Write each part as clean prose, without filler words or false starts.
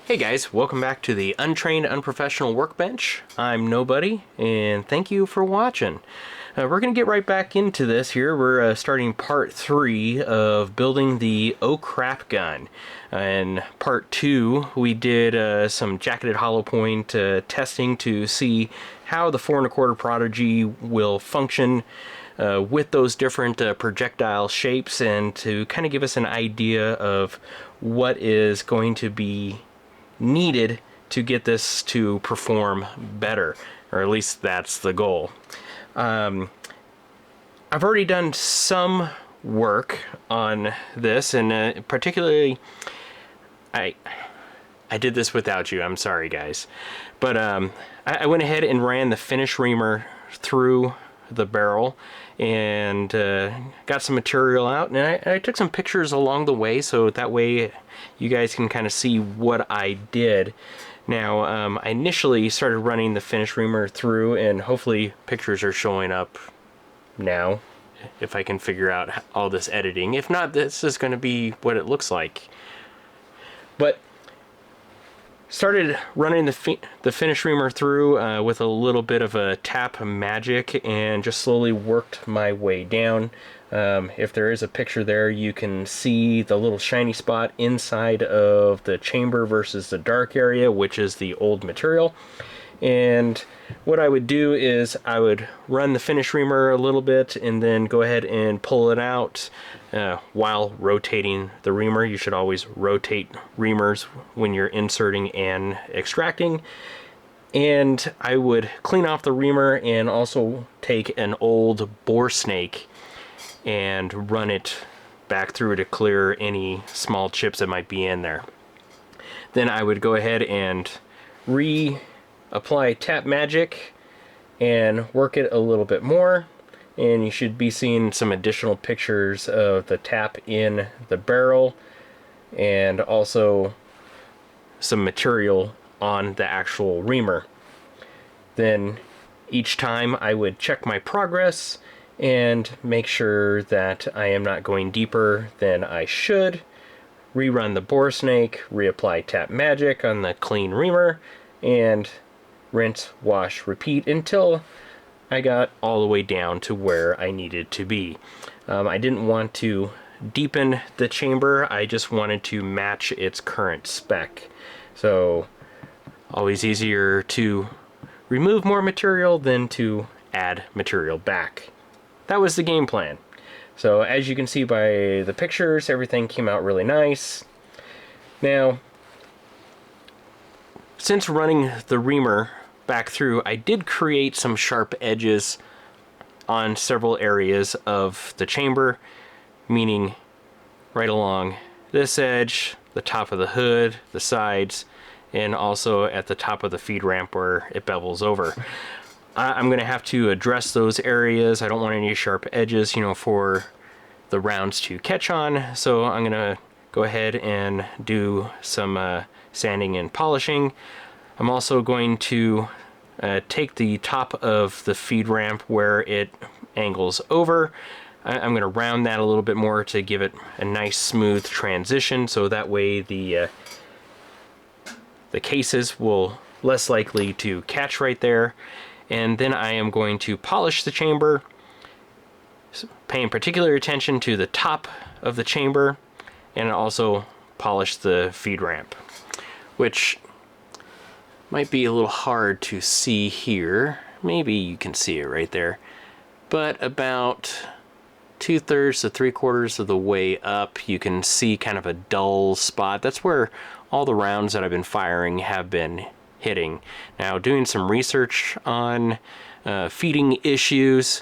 Hey guys, welcome back to the Untrained Unprofessional Workbench. I'm Nobody, and thank you for watching. We're going to get right back into this here. We're starting part 3 of building the Oh Crap gun. In part 2, we did some jacketed hollow point testing to see how the 4 1/4 Prodigy will function with those different projectile shapes, and to kind of give us an idea of what is going to be needed to get this to perform better, or at least that's the goal. I've already done some work on this, and particularly I did this without you. I'm sorry guys, but I went ahead and ran the finish reamer through the barrel and got some material out, and I took some pictures along the way, so that way you guys can kind of see what I did. Now I initially started running the finish reamer through, and hopefully pictures are showing up now if I can figure out all this editing. If not, this is going to be what it looks like. But started running the finish reamer through with a little bit of a tap magic, and just slowly worked my way down. If there is a picture there, you can see the little shiny spot inside of the chamber versus the dark area, which is the old material. And what I would do is I would run the finish reamer a little bit and then go ahead and pull it out while rotating the reamer. You should always rotate reamers when you're inserting and extracting. And I would clean off the reamer and also take an old bore snake and run it back through to clear any small chips that might be in there. Then I would go ahead and apply tap magic and work it a little bit more, and you should be seeing some additional pictures of the tap in the barrel and also some material on the actual reamer. Then each time I would check my progress and make sure that I am not going deeper than I should, rerun the bore snake, reapply tap magic on the clean reamer, and rinse, wash, repeat until I got all the way down to where I needed to be. I didn't want to deepen the chamber, I just wanted to match its current spec. So always easier to remove more material than to add material back. That was the game plan. So as you can see by the pictures, everything came out really nice. Now, since running the reamer back through, I did create some sharp edges on several areas of the chamber, meaning right along this edge, the top of the hood, the sides, and also at the top of the feed ramp where it bevels over. I'm going to have to address those areas. I don't want any sharp edges, you know, for the rounds to catch on, so I'm going to go ahead and do some sanding and polishing. I'm also going to take the top of the feed ramp where it angles over. I'm going to round that a little bit more to give it a nice smooth transition, so that way the cases will less likely to catch right there. And then I am going to polish the chamber, paying particular attention to the top of the chamber, and also polish the feed ramp, which might be a little hard to see here. Maybe you can see it right there, but about 2/3 to 3/4 of the way up, you can see kind of a dull spot. That's where all the rounds that I've been firing have been hitting. Now, doing some research on feeding issues,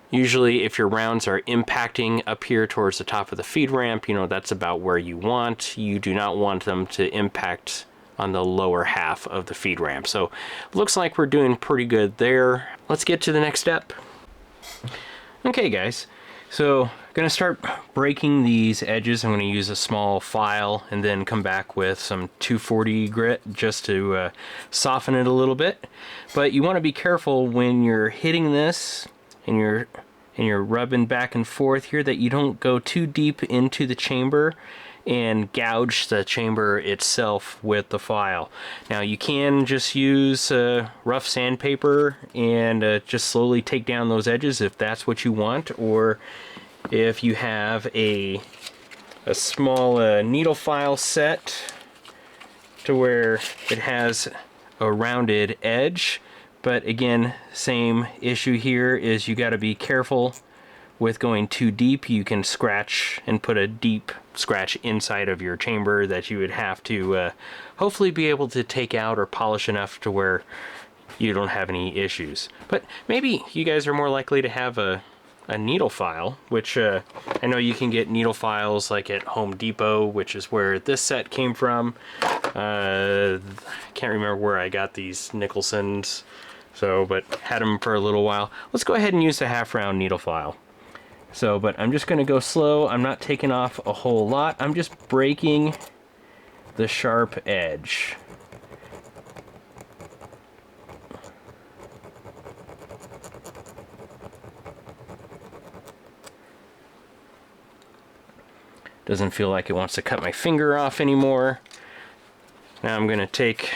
usually if your rounds are impacting up here towards the top of the feed ramp, you know, that's about where you want. You do not want them to impact on the lower half of the feed ramp. So looks like we're doing pretty good there. Let's get to the next step. Okay guys, so gonna start breaking these edges. I'm gonna use a small file and then come back with some 240 grit just to soften it a little bit. But you want to be careful when you're hitting this and you're rubbing back and forth here, that you don't go too deep into the chamber and gouge the chamber itself with the file. Now you can just use rough sandpaper and just slowly take down those edges if that's what you want, or if you have a small needle file set to where it has a rounded edge. But again, same issue here is you got to be careful with going too deep. You can scratch and put a deep scratch inside of your chamber that you would have to hopefully be able to take out or polish enough to where you don't have any issues. But maybe you guys are more likely to have a needle file, which I know you can get needle files like at Home Depot, which is where this set came from. Can't remember where I got these Nicholsons, but had them for a little while. Let's go ahead and use the half round needle file. But I'm just going to go slow. I'm not taking off a whole lot. I'm just breaking the sharp edge. Doesn't feel like it wants to cut my finger off anymore. Now I'm going to take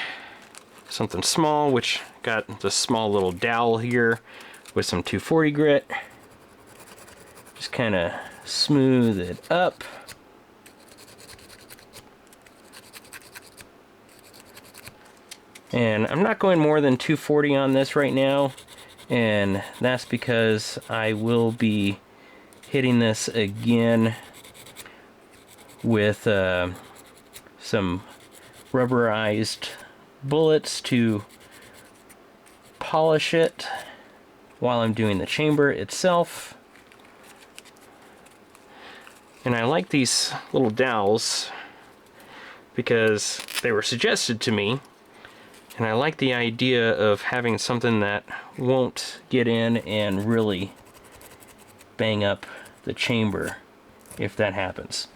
something small, which got the small little dowel here with some 240 grit. Just kind of smooth it up. And I'm not going more than 240 on this right now, and that's because I will be hitting this again with some rubberized bullets to polish it while I'm doing the chamber itself. And I like these little dowels because they were suggested to me, and I like the idea of having something that won't get in and really bang up the chamber if that happens.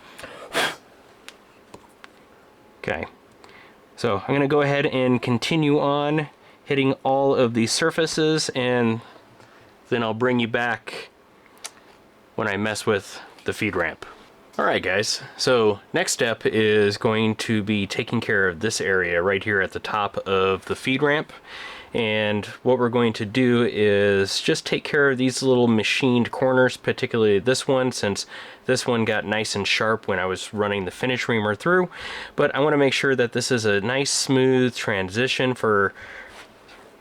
Okay, so I'm going to go ahead and continue on hitting all of these surfaces, and then I'll bring you back when I mess with the feed ramp. Alright guys, so next step is going to be taking care of this area right here at the top of the feed ramp. And what we're going to do is just take care of these little machined corners, particularly this one, since this one got nice and sharp when I was running the finish reamer through. But I want to make sure that this is a nice smooth transition for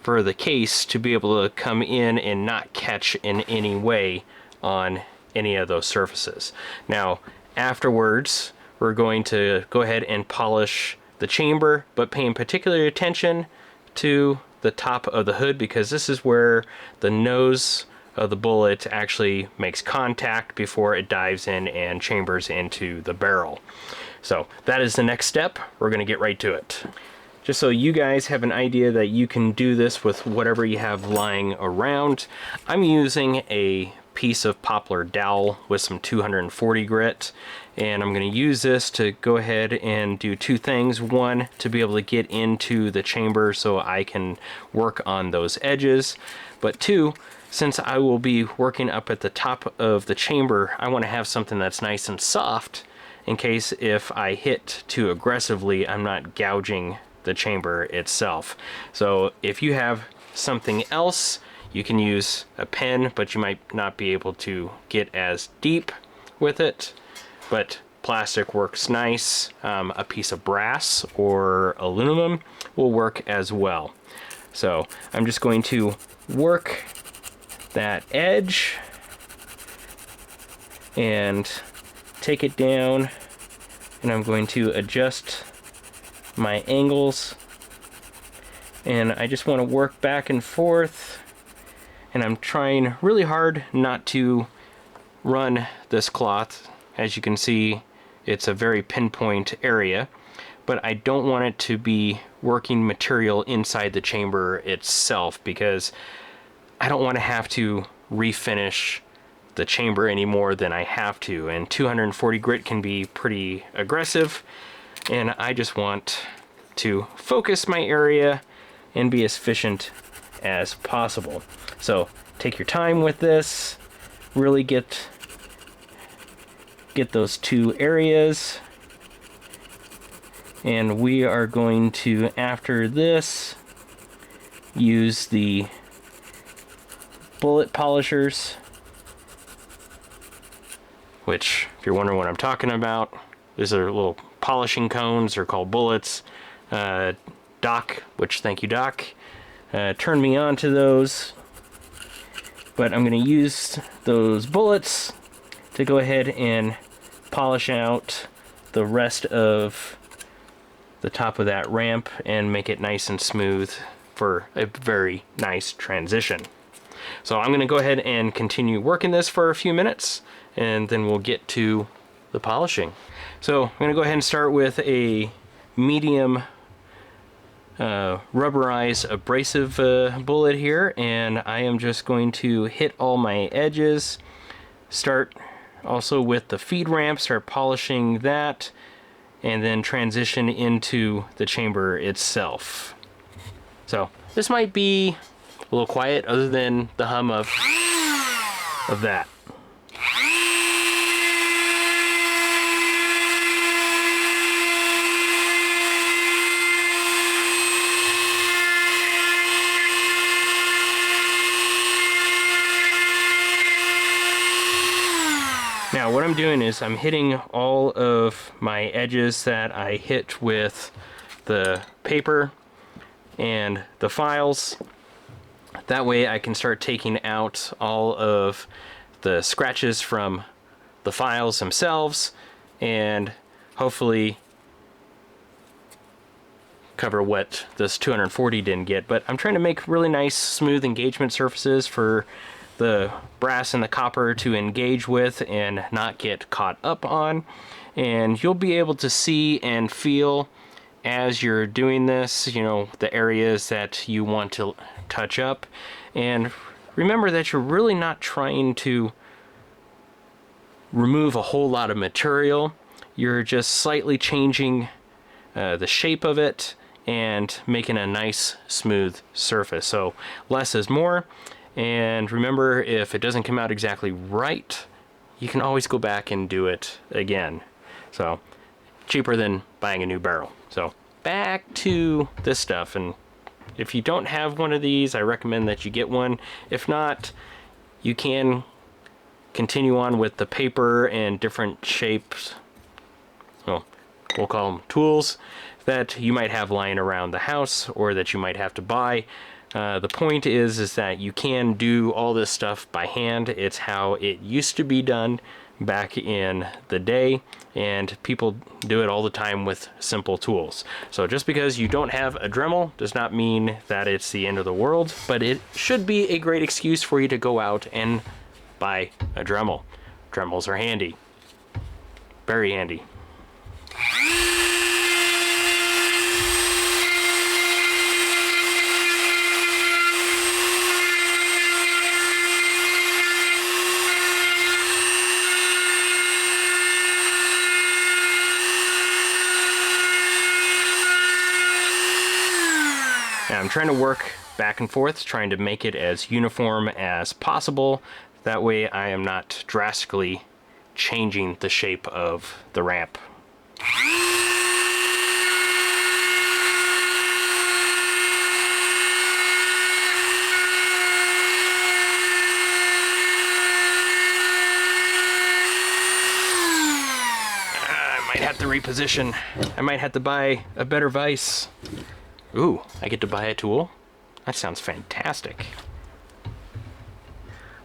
the case to be able to come in and not catch in any way on any of those surfaces. Now afterwards we're going to go ahead and polish the chamber, but paying particular attention to the top of the hood, because this is where the nose of the bullet actually makes contact before it dives in and chambers into the barrel. So that is the next step. We're going to get right to it. Just so you guys have an idea that you can do this with whatever you have lying around, I'm using a piece of poplar dowel with some 240 grit, and I'm going to use this to go ahead and do two things. One, to be able to get into the chamber so I can work on those edges, but two, since I will be working up at the top of the chamber, I want to have something that's nice and soft in case if I hit too aggressively, I'm not gouging the chamber itself. So if you have something else, you can use a pen, but you might not be able to get as deep with it. But plastic works nice. A piece of brass or aluminum will work as well. So I'm just going to work that edge and take it down, and I'm going to adjust my angles, and I just want to work back and forth. And I'm trying really hard not to run this cloth. As you can see, it's a very pinpoint area, but I don't want it to be working material inside the chamber itself, because I don't want to have to refinish the chamber any more than I have to. And 240 grit can be pretty aggressive, and I just want to focus my area and be as efficient as possible. So take your time with this, really get those two areas And we are going to, after this, use the bullet polishers, which, if you're wondering what I'm talking about, these are little polishing cones. They're called bullets. Doc, which, thank you, Doc, turned me on to those. But I'm going to use those bullets to go ahead and polish out the rest of the top of that ramp and make it nice and smooth for a very nice transition. So I'm going to go ahead and continue working this for a few minutes, and then we'll get to the polishing. So I'm going to go ahead and start with a medium rubberized abrasive bullet here, and I am just going to hit all my edges, start also with the feed ramp, start polishing that, and then transition into the chamber itself. So this might be a little quiet other than the hum of that. Now what I'm doing is I'm hitting all of my edges that I hit with the paper and the files. That way I can start taking out all of the scratches from the files themselves and hopefully cover what this 240 didn't get. But I'm trying to make really nice smooth engagement surfaces for the brass and the copper to engage with and not get caught up on. And you'll be able to see and feel as you're doing this, you know, the areas that you want to touch up. And remember that you're really not trying to remove a whole lot of material. You're just slightly changing the shape of it and making a nice smooth surface. So less is more. And remember, if it doesn't come out exactly right, you can always go back and do it again. So cheaper than buying a new barrel. So back to this stuff, and if you don't have one of these, I recommend that you get one. If not, you can continue on with the paper and different shapes, well, we'll call them tools, that you might have lying around the house or that you might have to buy. The point is that you can do all this stuff by hand. It's how it used to be done back in the day, and people do it all the time with simple tools. So just because you don't have a Dremel does not mean that it's the end of the world, but it should be a great excuse for you to go out and buy a Dremel. Dremels are handy. Very handy. Now I'm trying to work back and forth, trying to make it as uniform as possible. That way I am not drastically changing the shape of the ramp. I might have to reposition. I might have to buy a better vise. Ooh, I get to buy a tool? That sounds fantastic.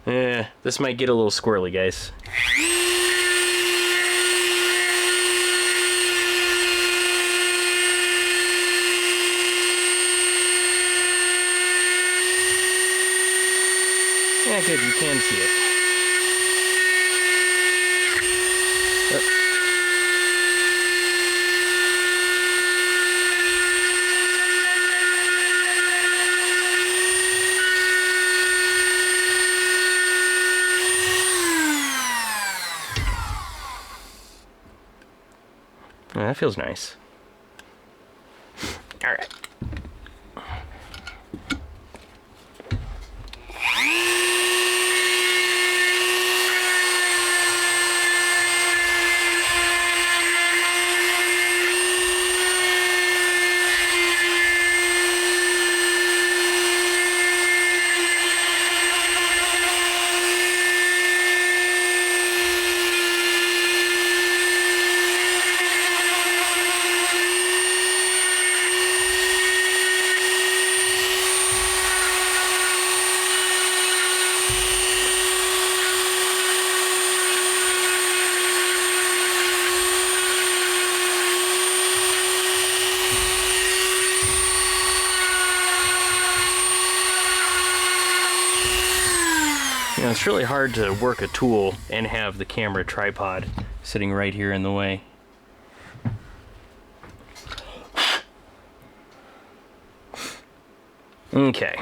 This might get a little squirrely, guys. Yeah, good, you can see it. Oh. Yeah, that feels nice. All right. You know, it's really hard to work a tool and have the camera tripod sitting right here in the way. Okay,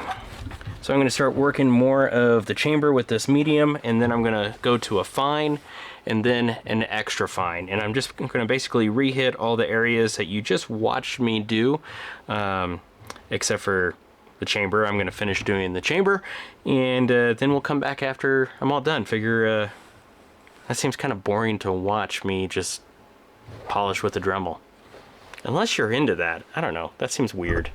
so I'm going to start working more of the chamber with this medium, and then I'm going to go to a fine and then an extra fine, and I'm just going to basically re-hit all the areas that you just watched me do, except for the chamber. I'm going to finish doing the chamber, and then we'll come back after I'm all done. Figure that seems kind of boring to watch me just polish with a Dremel. Unless you're into that. I don't know. That seems weird.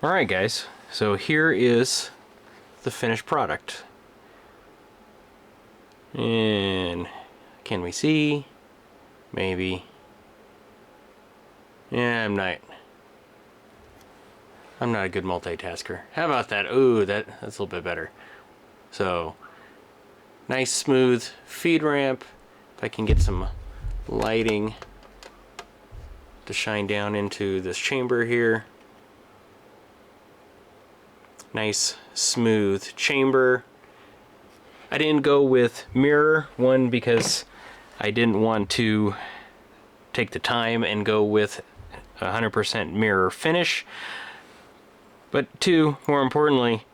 Alright guys, so here is the finished product. And can we see? Maybe. Yeah, I'm not a good multitasker. How about that? Ooh, that's a little bit better. So, nice smooth feed ramp. If I can get some lighting to shine down into this chamber here. Nice smooth chamber. I didn't go with mirror, one because I didn't want to take the time and go with 100% mirror finish, but two, more importantly,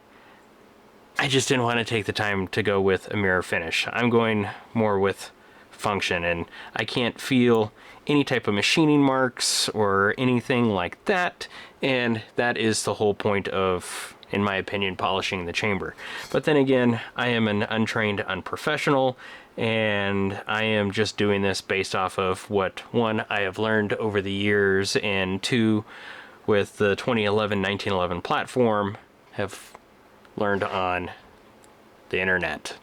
I just didn't want to take the time to go with a mirror finish. I'm going more with function, and I can't feel any type of machining marks or anything like that, and that is the whole point of, in my opinion, polishing the chamber. But then again, I am an untrained unprofessional, and I am just doing this based off of what, one, I have learned over the years, and two, with the 1911 platform, have learned on the internet.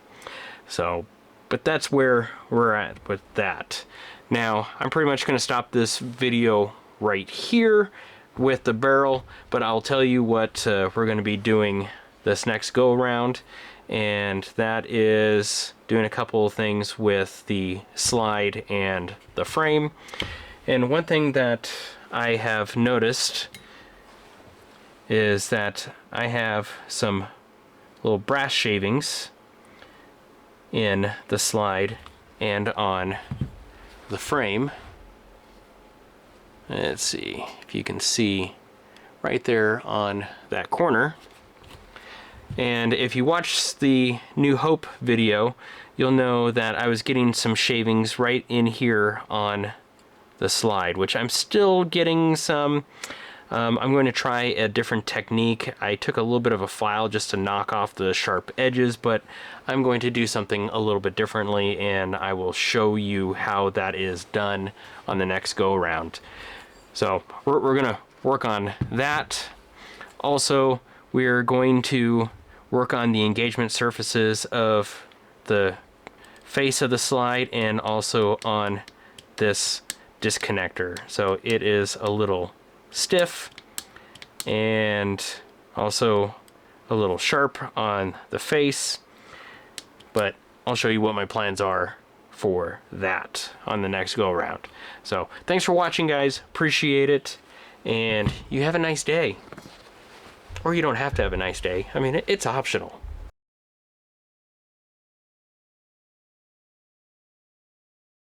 So, but that's where we're at with that. Now, I'm pretty much going to stop this video right here with the barrel, but I'll tell you what we're going to be doing this next go around, and that is doing a couple of things with the slide and the frame. And one thing that I have noticed is that I have some little brass shavings in the slide and on the frame. Let's see if you can see right there on that corner. And if you watch the New Hope video, you'll know that I was getting some shavings right in here on the slide, which I'm still getting some. I'm going to try a different technique. I took a little bit of a file just to knock off the sharp edges, but I'm going to do something a little bit differently, and I will show you how that is done on the next go around. So we're gonna work on that. Also, we're going to work on the engagement surfaces of the face of the slide and also on this disconnector. So it is a little stiff and also a little sharp on the face, but I'll show you what my plans are for that on the next go around. So thanks for watching, guys, appreciate it, and you have a nice day. Or you don't have to have a nice day. I mean, it's optional.